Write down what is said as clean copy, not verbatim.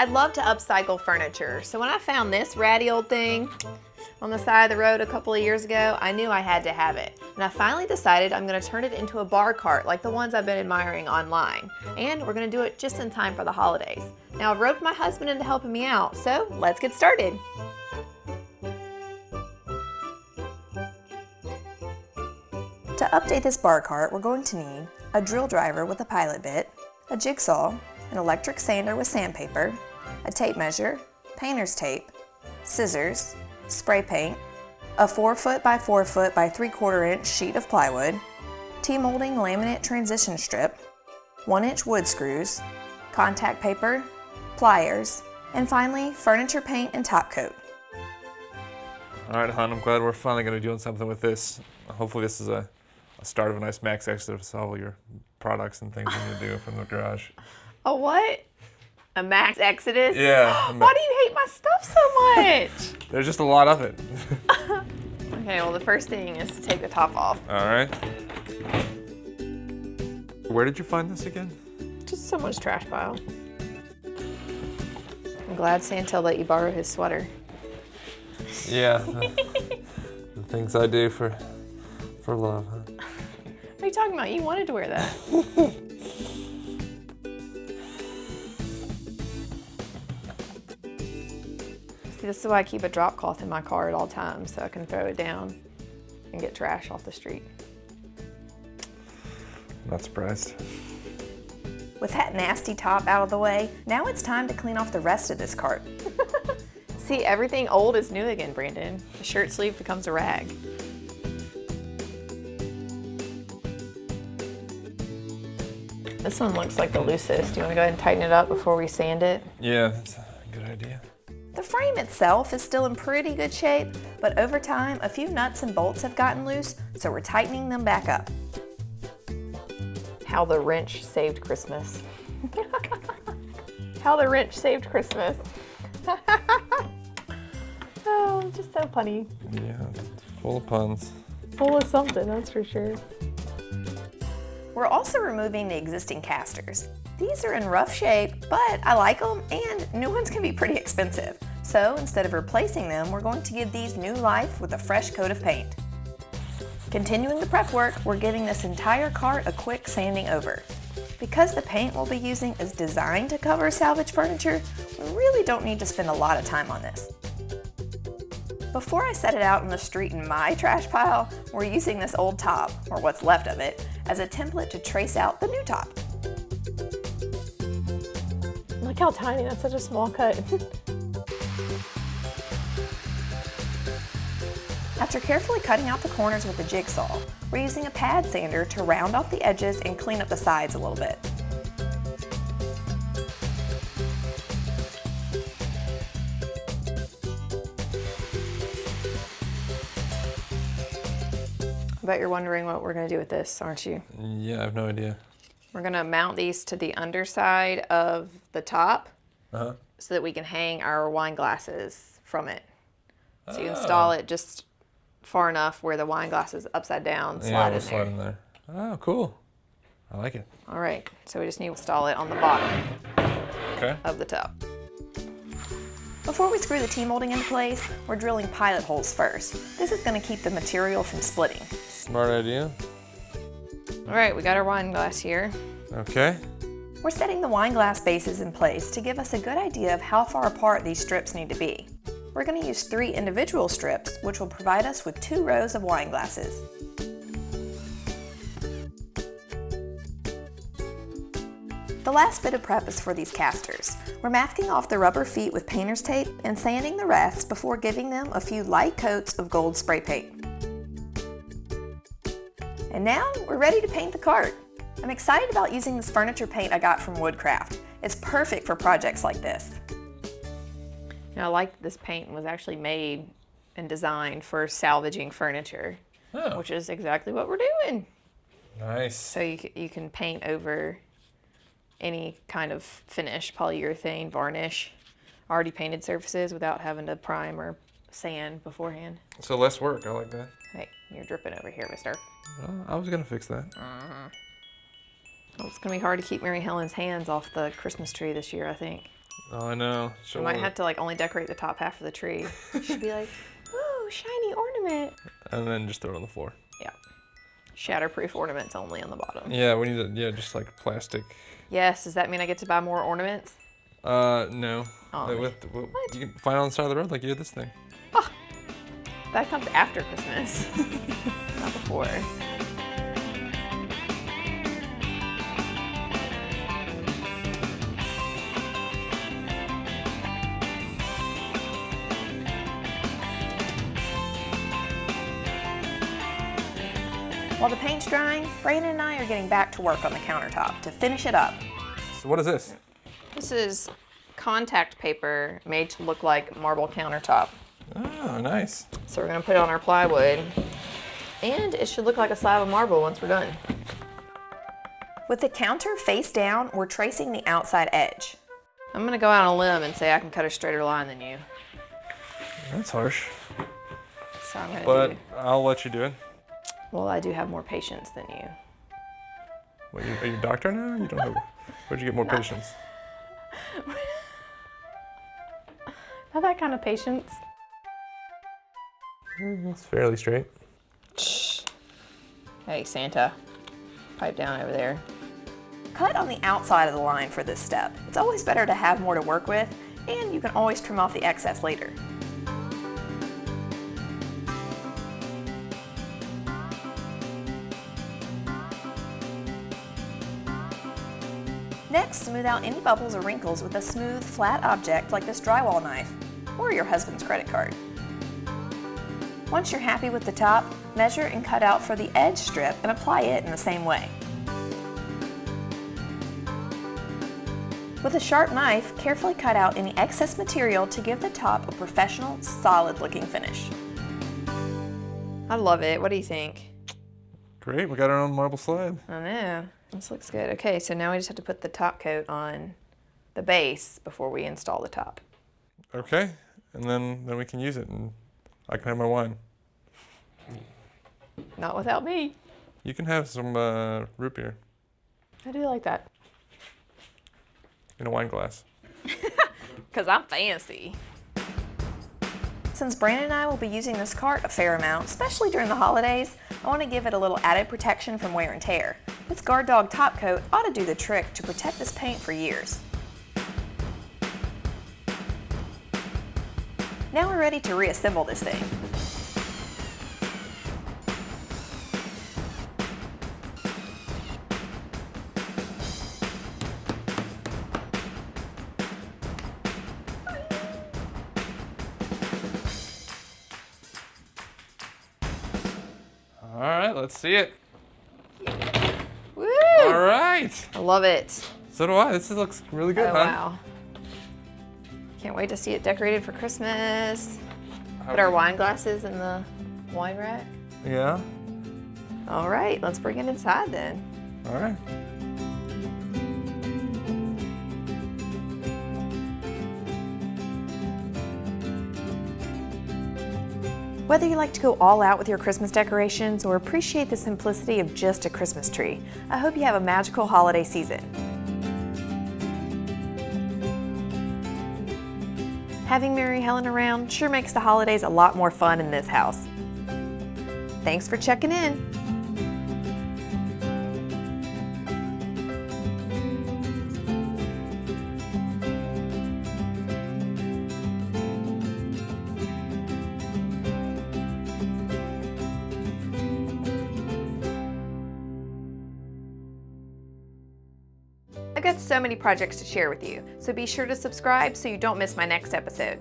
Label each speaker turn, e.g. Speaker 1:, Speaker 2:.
Speaker 1: I'd love to upcycle furniture. So when I found this ratty old thing on the side of the road a couple of years ago, I knew I had to have it. And I finally decided I'm gonna turn it into a bar cart like the ones I've been admiring online. And we're gonna do it just in time for the holidays. Now I've roped my husband into helping me out, so let's get started.
Speaker 2: To update this bar cart, we're going to need a drill driver with a pilot bit, a jigsaw, an electric sander with sandpaper, a tape measure, painter's tape, scissors, spray paint, a 4 foot by 4 foot by 3/4 inch sheet of plywood, T-molding laminate transition strip, 1-inch wood screws, contact paper, pliers, and finally furniture paint and top coat.
Speaker 3: All right, hon, I'm glad we're finally going to be doing something with this. Hopefully this is a start of a nice max exodus of all your products and things you're going to do from the garage.
Speaker 1: A what? A max exodus?
Speaker 3: Yeah.
Speaker 1: Why do you hate my stuff so much?
Speaker 3: There's just a lot of it.
Speaker 1: Okay, well the first thing is to take the top off.
Speaker 3: All right. Where did you find this again?
Speaker 1: Just someone's trash pile. I'm glad Santa let you borrow his sweater.
Speaker 3: Yeah. The things I do for love, huh?
Speaker 1: What are you talking about? You wanted to wear that. See, this is why I keep a drop cloth in my car at all times, so I can throw it down and get trash off the street.
Speaker 3: Not surprised.
Speaker 2: With that nasty top out of the way, now it's time to clean off the rest of this cart.
Speaker 1: See, everything old is new again, Brandon. The shirt sleeve becomes a rag. This one looks like the loosest. Do you want to go ahead and tighten it up before we sand it?
Speaker 3: Yeah, that's a good idea.
Speaker 2: The frame itself is still in pretty good shape, but over time, a few nuts and bolts have gotten loose, so we're tightening them back up.
Speaker 1: How the wrench saved Christmas. How the wrench saved Christmas. Oh, just so funny.
Speaker 3: Yeah, full of puns.
Speaker 1: Full of something, that's for sure.
Speaker 2: We're also removing the existing casters. These are in rough shape, but I like them, and new ones can be pretty expensive. So instead of replacing them, we're going to give these new life with a fresh coat of paint. Continuing the prep work, we're giving this entire cart a quick sanding over. Because the paint we'll be using is designed to cover salvage furniture, we really don't need to spend a lot of time on this. Before I set it out on the street in my trash pile, we're using this old top, or what's left of it, as a template to trace out the new top.
Speaker 1: Look how tiny, that's such a small cut.
Speaker 2: After carefully cutting out the corners with a jigsaw, we're using a pad sander to round off the edges and clean up the sides a little bit.
Speaker 1: I bet you're wondering what we're gonna do with this, aren't you?
Speaker 3: Yeah, I have no idea.
Speaker 1: We're gonna mount these to the underside of the top
Speaker 3: Uh-huh.
Speaker 1: so that we can hang our wine glasses from it. So you install it just far enough where the wine glass is upside down, slide in
Speaker 3: slide
Speaker 1: there.
Speaker 3: in there. Oh, cool. I like it.
Speaker 1: All right, so we just need to install it on the bottom
Speaker 3: Okay.
Speaker 1: of the top.
Speaker 2: Before we screw the T-molding into place, we're drilling pilot holes first. This is going to keep the material from splitting.
Speaker 3: Smart idea.
Speaker 1: All right, we got our wine glass here.
Speaker 3: Okay.
Speaker 2: We're setting the wine glass bases in place to give us a good idea of how far apart these strips need to be. We're going to use 3 individual strips, which will provide us with 2 rows of wine glasses. The last bit of prep is for these casters. We're masking off the rubber feet with painter's tape and sanding the rest before giving them a few light coats of gold spray paint. And now we're ready to paint the cart. I'm excited about using this furniture paint I got from Woodcraft. It's perfect for projects like this.
Speaker 1: Now, I like that this paint was actually made and designed for salvaging furniture, which is exactly what we're doing.
Speaker 3: Nice.
Speaker 1: So you can paint over any kind of finish, polyurethane, varnish, already painted surfaces without having to prime or sand beforehand.
Speaker 3: So less work. I like that.
Speaker 1: Hey, you're dripping over here, mister.
Speaker 3: Well, I was gonna fix that.
Speaker 1: Well, it's gonna be hard to keep Mary Helen's hands off the Christmas tree this year, I think.
Speaker 3: Oh, I know.
Speaker 1: I
Speaker 3: Sure.
Speaker 1: might have to like only decorate the top half of the tree. It should be like, ooh, shiny ornament.
Speaker 3: And then just throw it on the floor.
Speaker 1: Yeah. Shatterproof ornaments only on the bottom.
Speaker 3: Yeah, we need to, yeah, just like plastic.
Speaker 1: Yes, does that mean I get to buy more ornaments?
Speaker 3: No.
Speaker 1: Oh,
Speaker 3: You can find it on the side of the road like you did this thing.
Speaker 1: that comes after Christmas, not before.
Speaker 2: While the paint's drying, Brandon and I are getting back to work on the countertop to finish it up.
Speaker 3: So what is this?
Speaker 1: This is contact paper made to look like marble countertop.
Speaker 3: Oh, nice.
Speaker 1: So we're gonna put it on our plywood, and it should look like a slab of marble once we're done.
Speaker 2: With the counter face down, we're tracing the outside edge.
Speaker 1: I'm gonna go out on a limb and say I can cut a straighter line than you.
Speaker 3: That's harsh.
Speaker 1: So I'm gonna
Speaker 3: But
Speaker 1: do,
Speaker 3: I'll let you do it.
Speaker 1: well, I do have more patience than you.
Speaker 3: What, are you a doctor now? You don't have. Where'd you get more patience?
Speaker 1: Not that kind of patience.
Speaker 3: It's fairly straight.
Speaker 1: Hey, Santa, pipe down over there.
Speaker 2: Cut on the outside of the line for this step. It's always better to have more to work with, and you can always trim off the excess later. Next, smooth out any bubbles or wrinkles with a smooth, flat object like this drywall knife, or your husband's credit card. Once you're happy with the top, measure and cut out for the edge strip and apply it in the same way. With a sharp knife, carefully cut out any excess material to give the top a professional, solid-looking finish.
Speaker 1: I love it. What do you think?
Speaker 3: Great, we got our own marble slab.
Speaker 1: I know. This looks good. Okay, so now we just have to put the top coat on the base before we install the top.
Speaker 3: Okay, and then we can use it, and I can have my wine.
Speaker 1: Not without me.
Speaker 3: You can have some root beer
Speaker 1: I do like that.
Speaker 3: in a wine glass.
Speaker 1: Because I'm fancy.
Speaker 2: Since Brandon and I will be using this cart a fair amount, especially during the holidays, I want to give it a little added protection from wear and tear. This Guard Dog top coat ought to do the trick to protect this paint for years. Now we're ready to reassemble this thing.
Speaker 3: All right, let's see it.
Speaker 1: Woo!
Speaker 3: All right.
Speaker 1: I love it.
Speaker 3: So do I. This looks really good,
Speaker 1: Oh,
Speaker 3: huh?
Speaker 1: wow. Can't wait to see it decorated for Christmas. Put our wine glasses in the wine rack.
Speaker 3: Yeah.
Speaker 1: All right, let's bring it inside then.
Speaker 3: All right.
Speaker 2: Whether you like to go all out with your Christmas decorations or appreciate the simplicity of just a Christmas tree, I hope you have a magical holiday season. Having Mary Helen around sure makes the holidays a lot more fun in this house. Thanks for checking in.
Speaker 1: I've got so many projects to share with you, so be sure to subscribe so you don't miss my next episode.